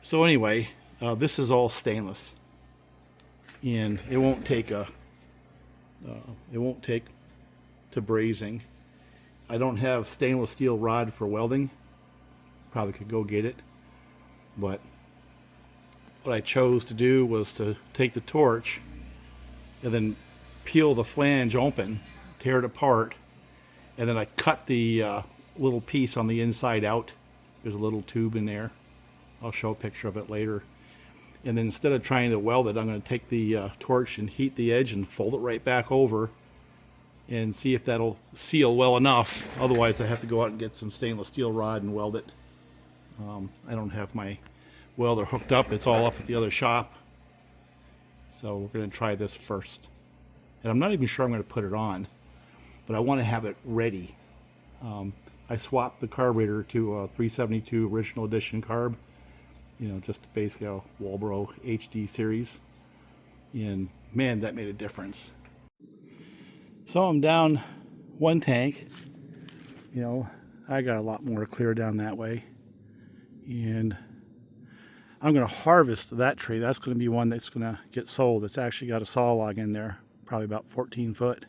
So anyway, this is all stainless, and it won't take to brazing. I don't have stainless steel rod for welding. Probably could go get it, but what I chose to do was to take the torch and then peel the flange open, tear it apart, and then I cut the little piece on the inside out. There's a little tube in there. I'll show a picture of it later. And then instead of trying to weld it, I'm going to take the torch and heat the edge and fold it right back over and see if that'll seal well enough. Otherwise I have to go out and get some stainless steel rod and weld it. I don't have my welder hooked up. It's all up at the other shop. So we're going to try this first. And I'm not even sure I'm going to put it on, but I want to have it ready. I swapped the carburetor to a 372 original edition carb, you know, just basically a Walbro HD series, and man, that made a difference. So I'm down one tank. You know, I got a lot more to clear down that way, and I'm going to harvest that tree. That's going to be one that's going to get sold. It's actually got a saw log in there, probably about 14 foot,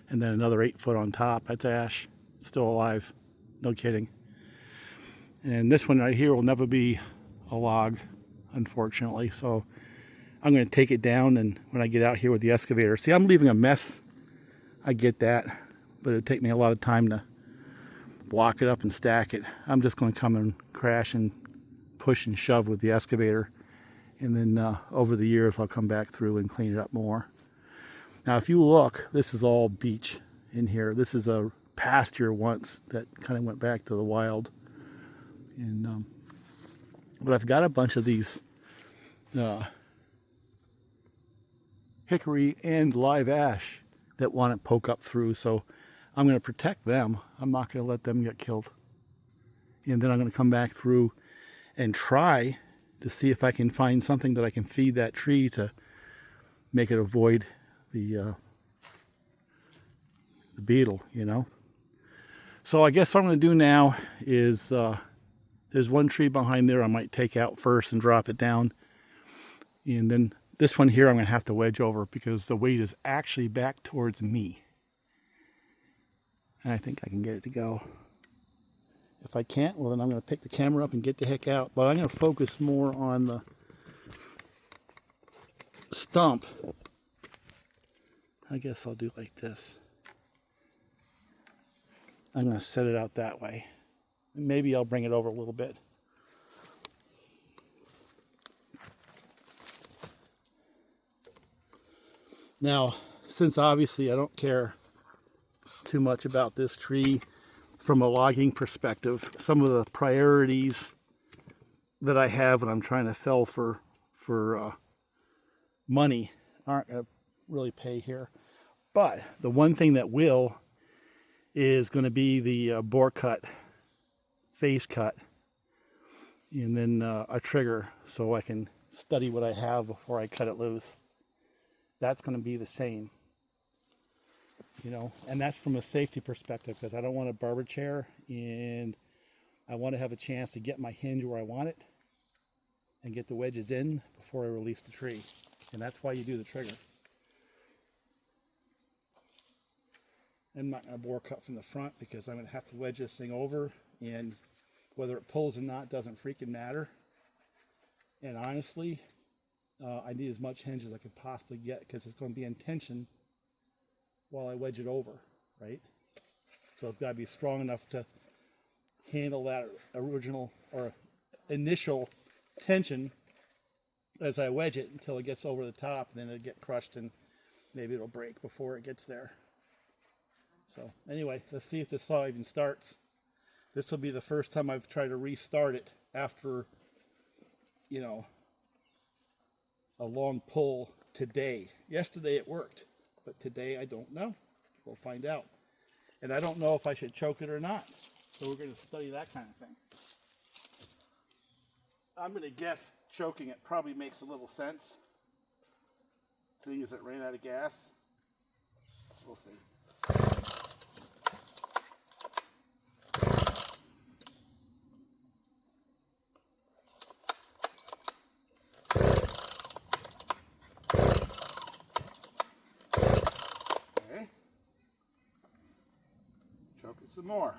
and then another 8 foot on top. That's ash, still alive, no kidding. And this one right here will never be a log, unfortunately. So I'm going to take it down, and when I get out here with the excavator, see, I'm leaving a mess. I get that, but it'd take me a lot of time to block it up and stack it. I'm just going to come and crash and push and shove with the excavator, and then over the years I'll come back through and clean it up more. Now if you look, this is all beech in here. This is a pasture once that kind of went back to the wild, and but I've got a bunch of these hickory and live ash that want to poke up through, so I'm going to protect them. I'm not going to let them get killed. And then I'm going to come back through and try to see if I can find something that I can feed that tree to make it avoid the beetle, you know. So I guess what I'm going to do now is there's one tree behind there I might take out first and drop it down, and then this one here I'm going to have to wedge over because the weight is actually back towards me, and I think I can get it to go. If I can't, well then I'm going to pick the camera up and get the heck out. But I'm going to focus more on the stump. I guess I'll do like this. I'm going to set it out that way. Maybe I'll bring it over a little bit. Now, since obviously I don't care too much about this tree from a logging perspective, some of the priorities that I have when I'm trying to fell for money aren't going to really pay here. But the one thing that will is going to be the bore cut, face cut, and then a trigger so I can study what I have before I cut it loose. That's going to be the same. You know, and that's from a safety perspective, because I don't want a barber chair, and I want to have a chance to get my hinge where I want it and get the wedges in before I release the tree. And that's why you do the trigger. I'm not going to bore cut from the front because I'm going to have to wedge this thing over, and whether it pulls or not doesn't freaking matter. And honestly, I need as much hinge as I could possibly get because it's going to be in tension while I wedge it over, right? So it's got to be strong enough to handle that original or initial tension as I wedge it until it gets over the top, and then it'll get crushed and maybe it'll break before it gets there. So anyway, let's see if this saw even starts. This will be the first time I've tried to restart it after, you know, a long pull today. Yesterday it worked, but today I don't know. We'll find out. And I don't know if I should choke it or not. So we're going to study that kind of thing. I'm going to guess choking it probably makes a little sense, seeing as it ran out of gas. We'll see. some more.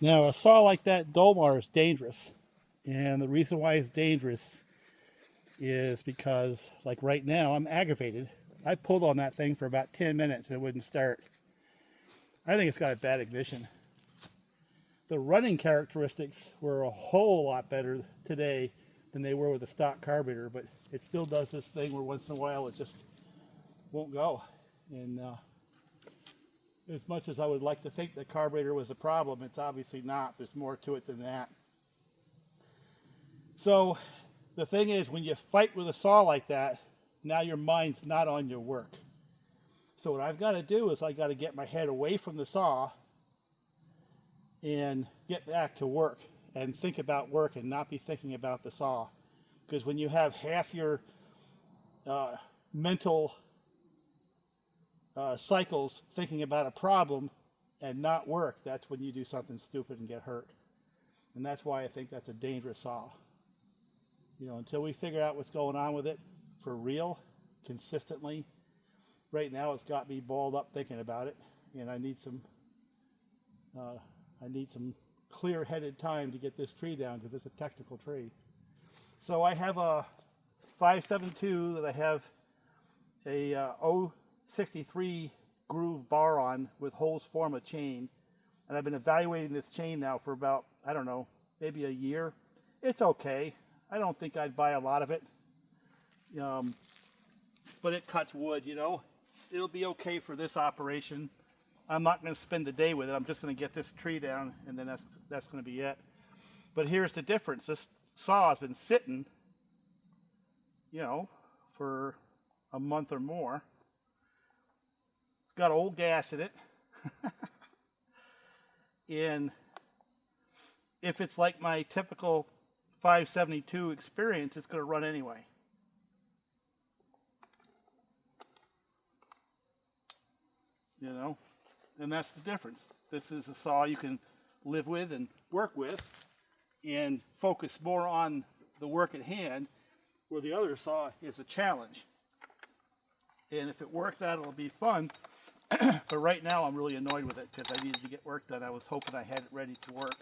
Now, a saw like that Dolmar is dangerous. And the reason why it's dangerous is because, like right now, I'm aggravated. I pulled on that thing for about 10 minutes and it wouldn't start. I think it's got a bad ignition. The running characteristics were a whole lot better today than they were with the stock carburetor, but it still does this thing where once in a while it just won't go. And as much as I would like to think the carburetor was a problem, it's obviously not. There's more to it than that. So the thing is, when you fight with a saw like that, now your mind's not on your work. So what I've got to do is I got to get my head away from the saw and get back to work and think about work and not be thinking about the saw. Because when you have half your mental cycles thinking about a problem and not work, that's when you do something stupid and get hurt. And that's why I think that's a dangerous saw. You know, until we figure out what's going on with it for real, consistently, right now it's got me balled up thinking about it, and I need some clear-headed time to get this tree down because it's a technical tree. So I have a 572 that I have a 063 groove bar on with Husqvarna chain, and I've been evaluating this chain now for about, I don't know, maybe a year. It's okay. I don't think I'd buy a lot of it, but it cuts wood, you know. It'll be okay for this operation. I'm not going to spend the day with it. I'm just going to get this tree down, and then that's going to be it. But here's the difference. This saw has been sitting, you know, for a month or more. It's got old gas in it. And if it's like my typical 572 experience, it's going to run anyway. You know, and that's the difference. This is a saw you can live with and work with and focus more on the work at hand, where the other saw is a challenge. And if it works out, it'll be fun. But right now I'm really annoyed with it because I needed to get work done. I was hoping I had it ready to work.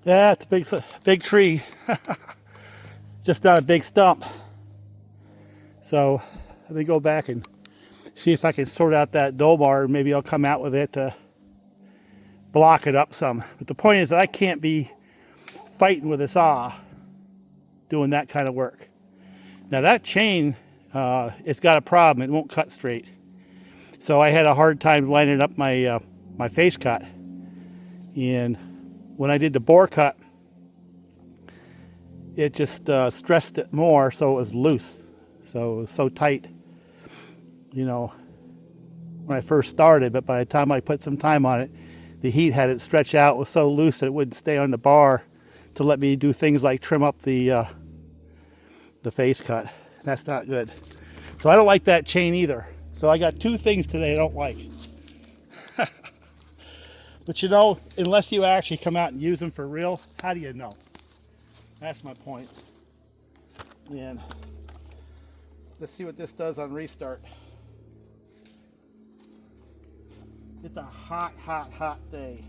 Yeah, it's a big tree. Just not a big stump. So let me go back and see if I can sort out that dull bar. Maybe I'll come out with it to block it up some. But the point is that I can't be fighting with a saw doing that kind of work. Now that chain, it's got a problem. It won't cut straight. So I had a hard time lining up my my face cut. And when I did the bore cut, it just stressed it more, so it was loose. So it was so tight, you know, when I first started. But by the time I put some time on it, the heat had it stretch out. It was so loose that it wouldn't stay on the bar to let me do things like trim up the face cut. That's not good. So I don't like that chain either. So I got two things today I don't like. But you know, unless you actually come out and use them for real, how do you know? That's my point. And let's see what this does on restart. It's a hot, hot, hot day.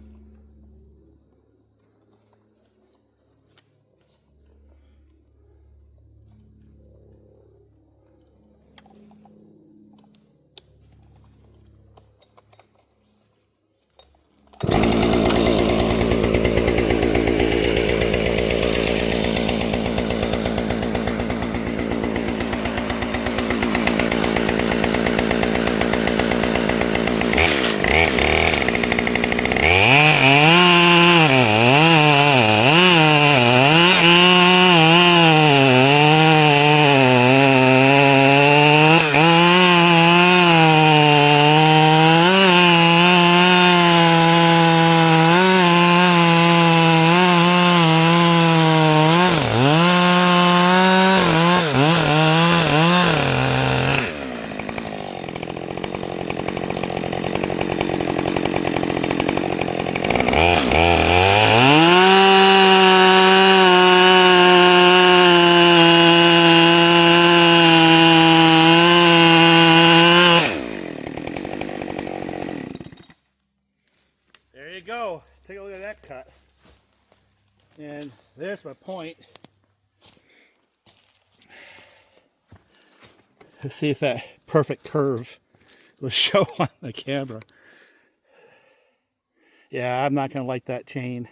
There you go. Take a look at that cut. And there's my point. Let's see if that perfect curve will show on the camera. Yeah, I'm not going to like that chain.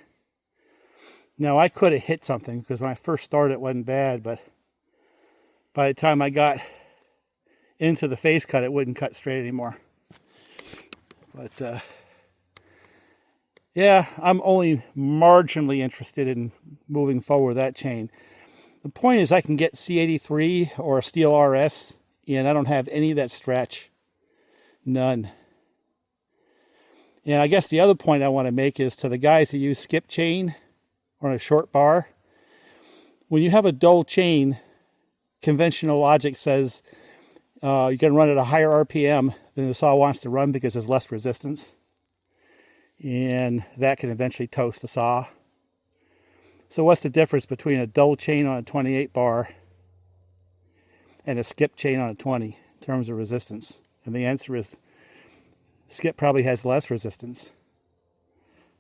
Now, I could have hit something because when I first started it wasn't bad, but by the time I got into the face cut, it wouldn't cut straight anymore. But yeah, I'm only marginally interested in moving forward that chain. The point is I can get C83 or a steel RS, and I don't have any of that stretch. None. And I guess the other point I want to make is to the guys that use skip chain or a short bar. When you have a dull chain, conventional logic says you can run at a higher RPM than the saw wants to run because there's less resistance. And that can eventually toast the saw. So what's the difference between a dull chain on a 28 bar and a skip chain on a 20 in terms of resistance? And the answer is skip probably has less resistance.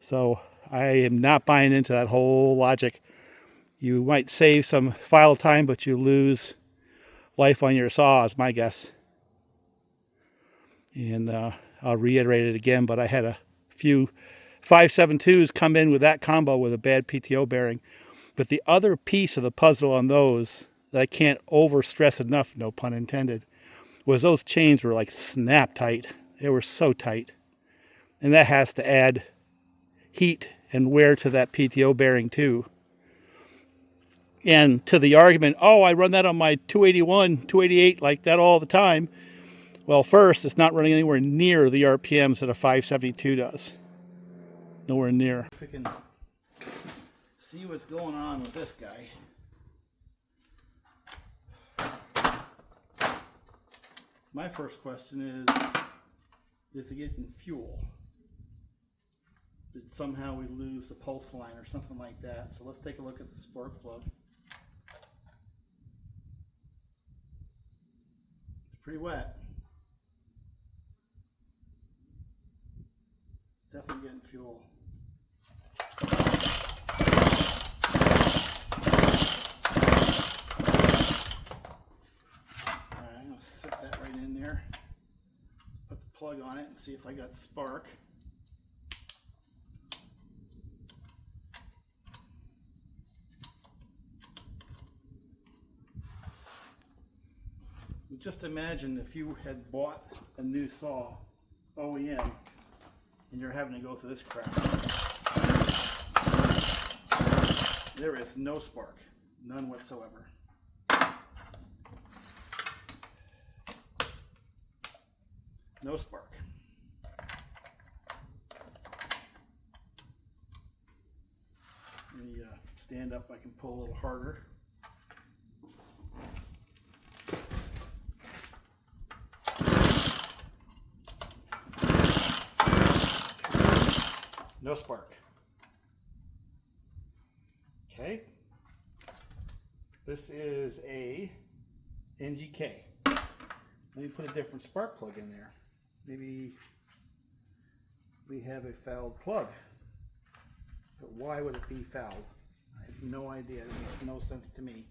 So I am not buying into that whole logic. You might save some file time, but you lose life on your saw is my guess. And I'll reiterate it again, but I had a few 572s come in with that combo with a bad PTO bearing. But the other piece of the puzzle on those that I can't overstress enough, no pun intended, was those chains were like snap tight. They were so tight. And that has to add heat and wear to that PTO bearing too. And to the argument, oh, I run that on my 281, 288 like that all the time. Well, first, it's not running anywhere near the RPMs that a 572 does. Nowhere near. If we can see what's going on with this guy. My first question is it getting fuel? Did somehow we lose the pulse line or something like that? So let's take a look at the spark plug. It's pretty wet. Definitely getting fuel. see if I got spark. Just imagine if you had bought a new saw OEM and you're having to go through this crap. There is no spark, none whatsoever. No spark. Let me stand up, I can pull a little harder. No spark. Okay. This is a NGK. Let me put a different spark plug in there. Maybe we have a fouled plug. But why would it be fouled? I have no idea. It makes no sense to me.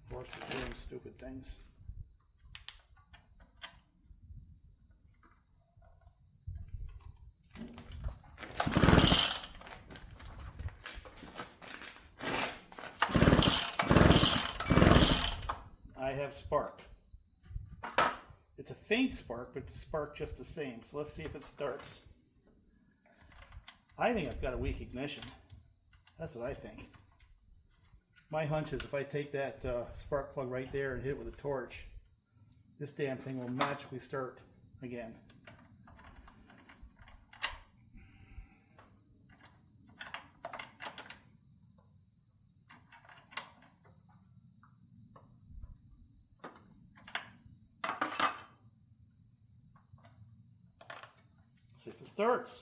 Of course, we're doing stupid things. I have spark. It's a faint spark, but the spark just the same. So let's see if it starts. I think I've got a weak ignition. That's what I think. My hunch is if I take that spark plug right there and hit it with a torch, this damn thing will magically start again. See if it starts.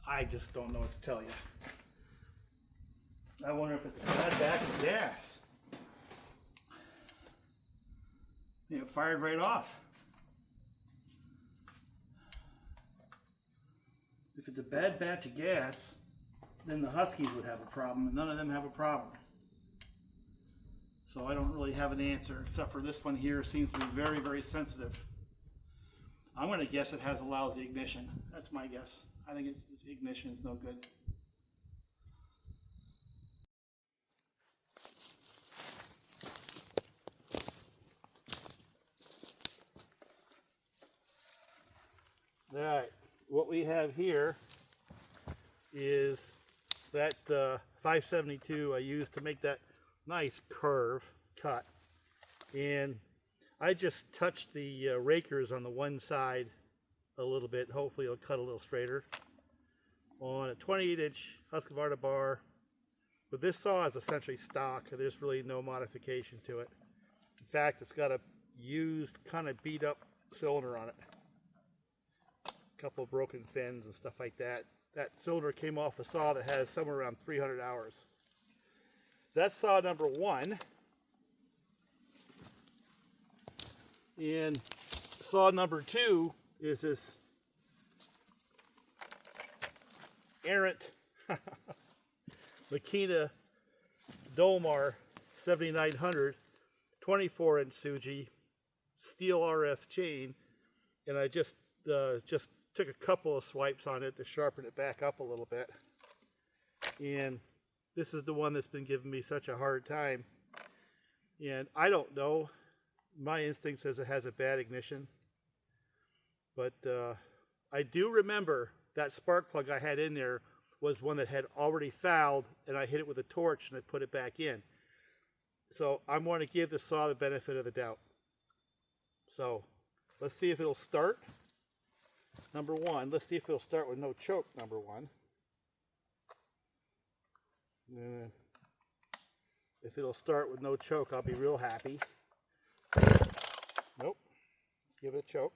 I just don't know what to tell you. I wonder if it's a bad batch of gas. It fired right off. If it's a bad batch of gas, then the Huskies would have a problem, and none of them have a problem. So I don't really have an answer, except for this one here seems to be very, very sensitive. I'm going to guess it has a lousy ignition. That's my guess. I think its ignition is no good. Alright, what we have here is that 572 I used to make that nice curve cut. And I just touched the rakers on the one side a little bit. Hopefully it'll cut a little straighter. On a 28-inch Husqvarna bar. But this saw is essentially stock. There's really no modification to it. In fact, it's got a used, kind of beat up cylinder on it. A couple of broken fins and stuff like that. That cylinder came off a saw that has somewhere around 300 hours. That's saw number 1. And saw number 2 is this errant Makita Dolmar 7900 24-inch Suji steel RS chain, and I just took a couple of swipes on it to sharpen it back up a little bit. And this is the one that's been giving me such a hard time. And I don't know. My instinct says it has a bad ignition. But I do remember that spark plug I had in there was one that had already fouled, and I hit it with a torch and I put it back in. So I'm going to give the saw the benefit of the doubt. So let's see if it'll start. Number one, let's see if it'll start with no choke, number one. If it'll start with no choke, I'll be real happy. Nope. Let's give it a choke.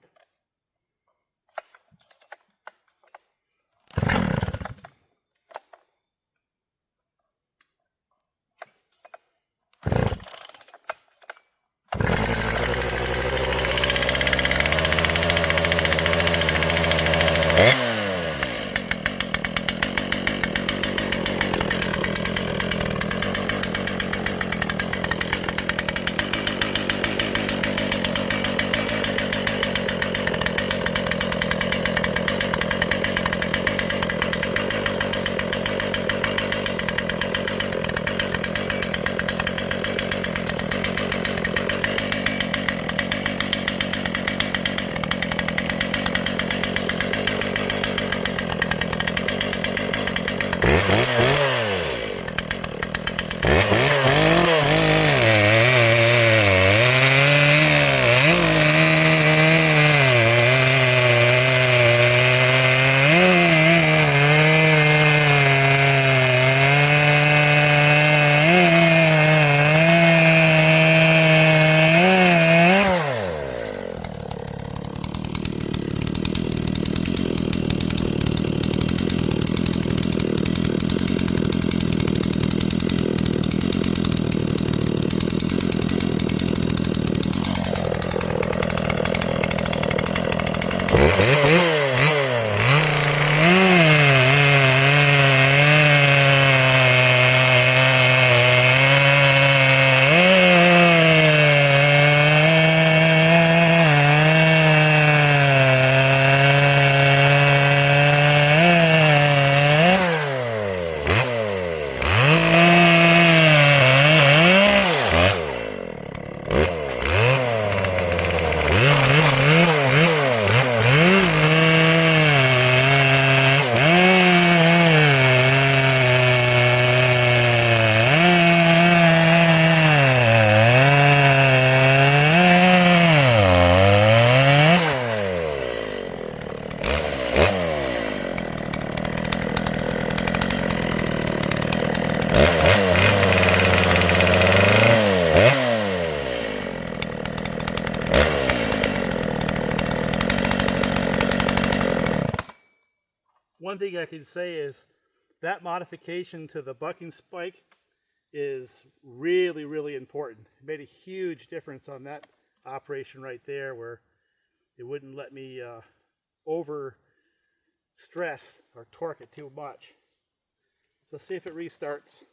One thing I can say is that modification to the bucking spike is really, really important. It made a huge difference on that operation right there, where it wouldn't let me over stress or torque it too much. Let's see if it restarts.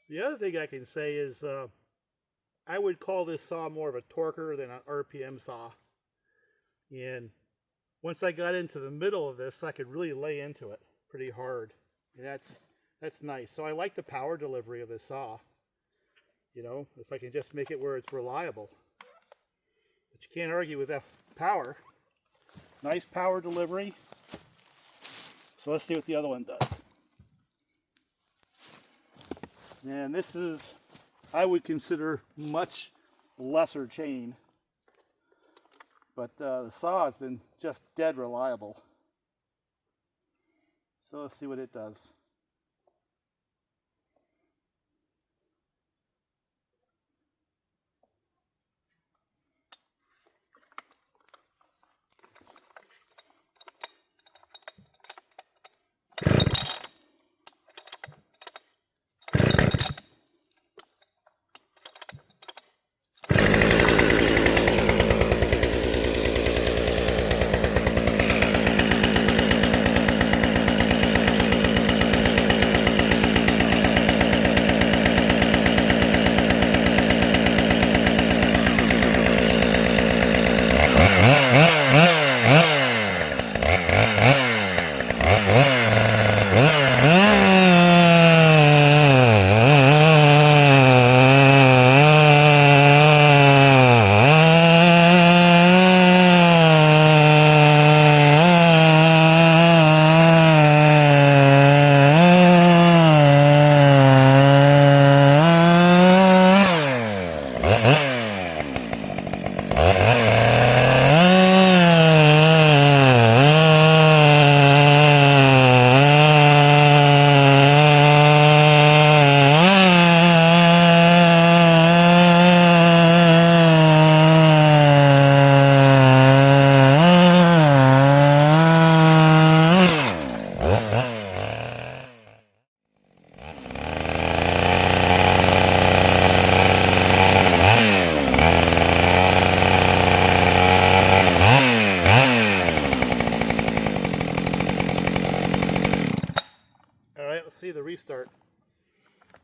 The other thing I can say is I would call this saw more of a torquer than an RPM saw. And once I got into the middle of this, I could really lay into it pretty hard. And that's nice. So I like the power delivery of this saw. You know, if I can just make it where it's reliable. But you can't argue with that power. Nice power delivery. So let's see what the other one does. And this is, I would consider, much lesser chain. But the saw has been just dead reliable. So let's see what it does.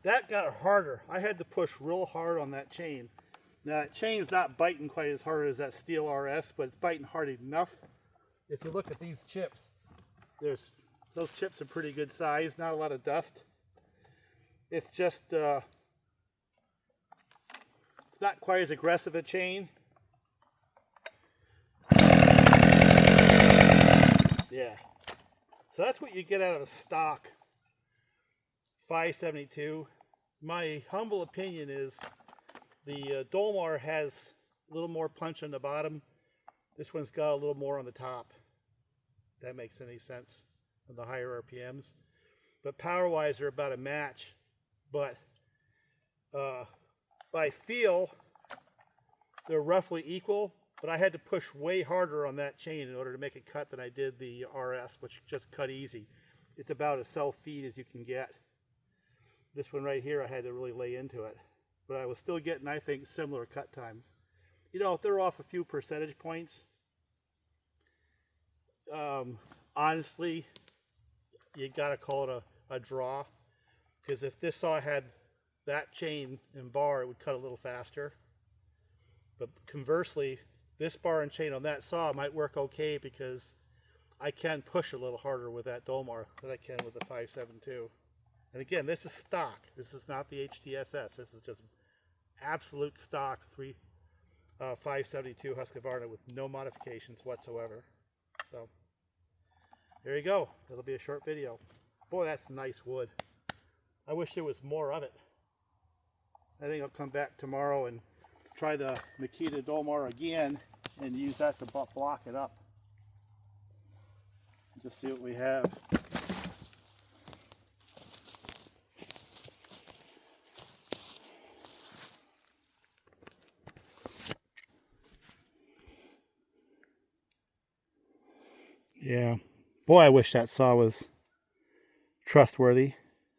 that got harder. I had to push real hard on that chain. Now that chain's not biting quite as hard as that steel RS, but it's biting hard enough. If you look at these chips, those chips are pretty good size, not a lot of dust. It's just, it's not quite as aggressive a chain. Yeah. So that's what you get out of a stock 572. My humble opinion is the Dolmar has a little more punch on the bottom. This one's got a little more on the top. If that makes any sense on the higher RPMs. But power-wise, they're about a match. But by feel, they're roughly equal. But I had to push way harder on that chain in order to make it cut than I did the RS, which just cut easy. It's about as self-feed as you can get. This one right here, I had to really lay into it. But I was still getting, I think, similar cut times. You know, if they're off a few percentage points, honestly, you gotta call it a draw. Because if this saw had that chain and bar, it would cut a little faster. But conversely, this bar and chain on that saw might work okay because I can push a little harder with that Dolmar than I can with the 572. And again, this is stock. This is not the HTSS. This is just absolute stock 572 Husqvarna with no modifications whatsoever. So there you go. It'll be a short video. Boy, that's nice wood. I wish there was more of it. I think I'll come back tomorrow and try the Makita Dolmar again and use that to block it up. Just see what we have. Yeah, boy, I wish that saw was trustworthy.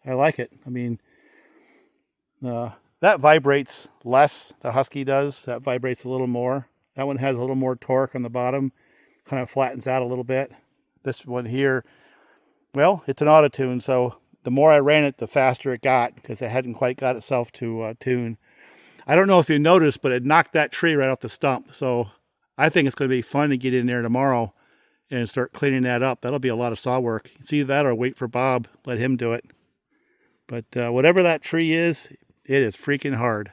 I like it. I mean, that vibrates less. The Husky does. That vibrates a little more. That one has a little more torque on the bottom. Kind of flattens out a little bit. This one here, well, it's an auto tune, so the more I ran it, the faster it got because it hadn't quite got itself to tune. I don't know if you noticed, but it knocked that tree right off the stump. So I think it's going to be fun to get in there tomorrow and start cleaning that up. That'll be a lot of saw work. It's either that or wait for Bob, let him do it. But whatever that tree is, it is freaking hard.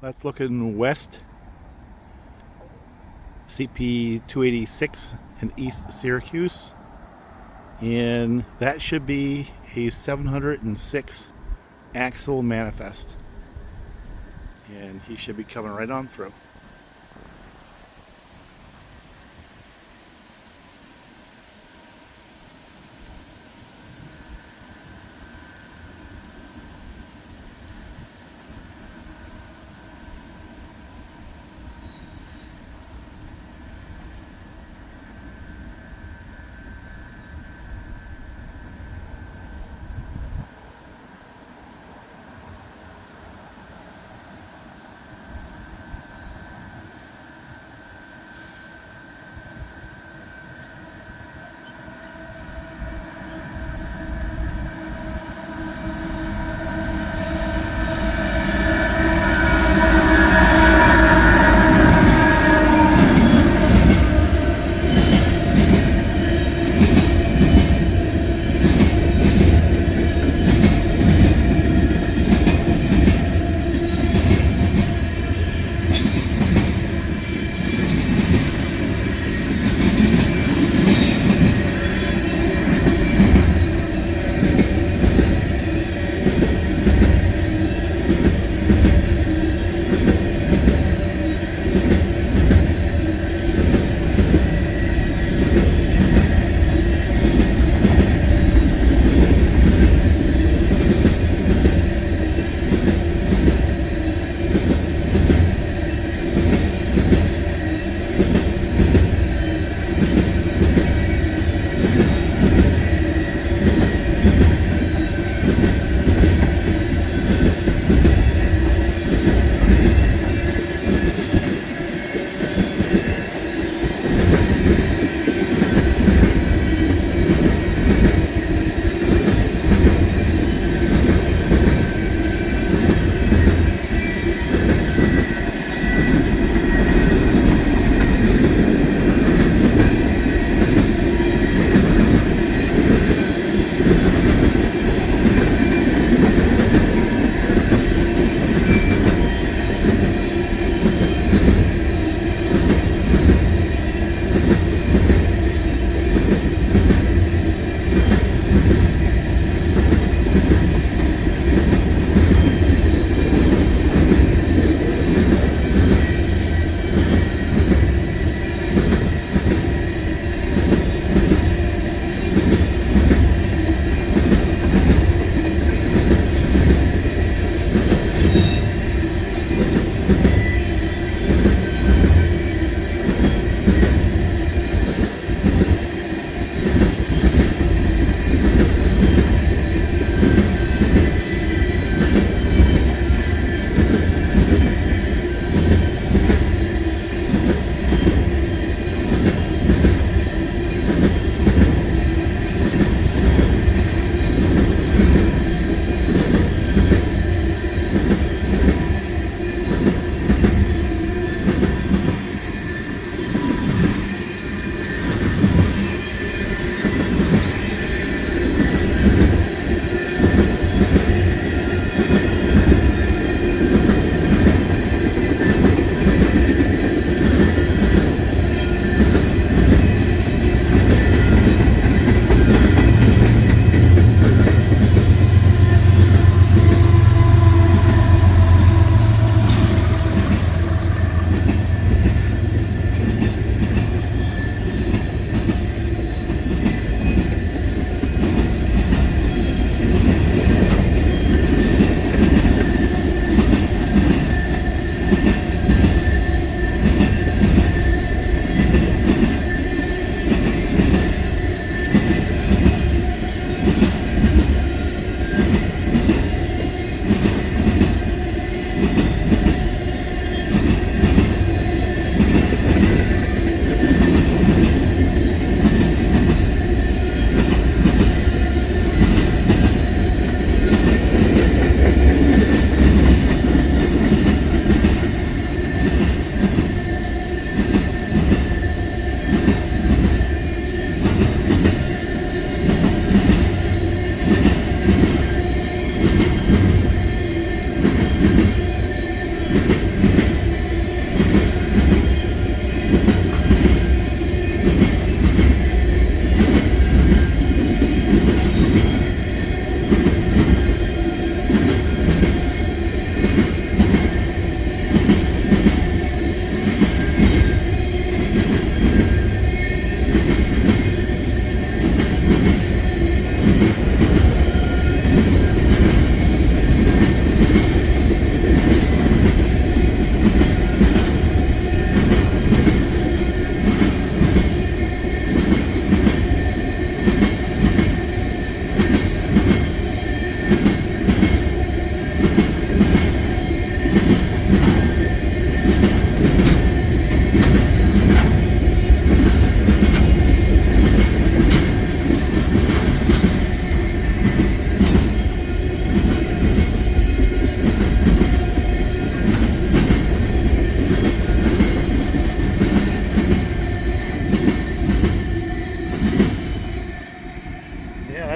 That's looking west, CP 286 in East Syracuse, and that should be a 706 axle manifest, and he should be coming right on through.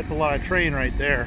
That's a lot of train right there.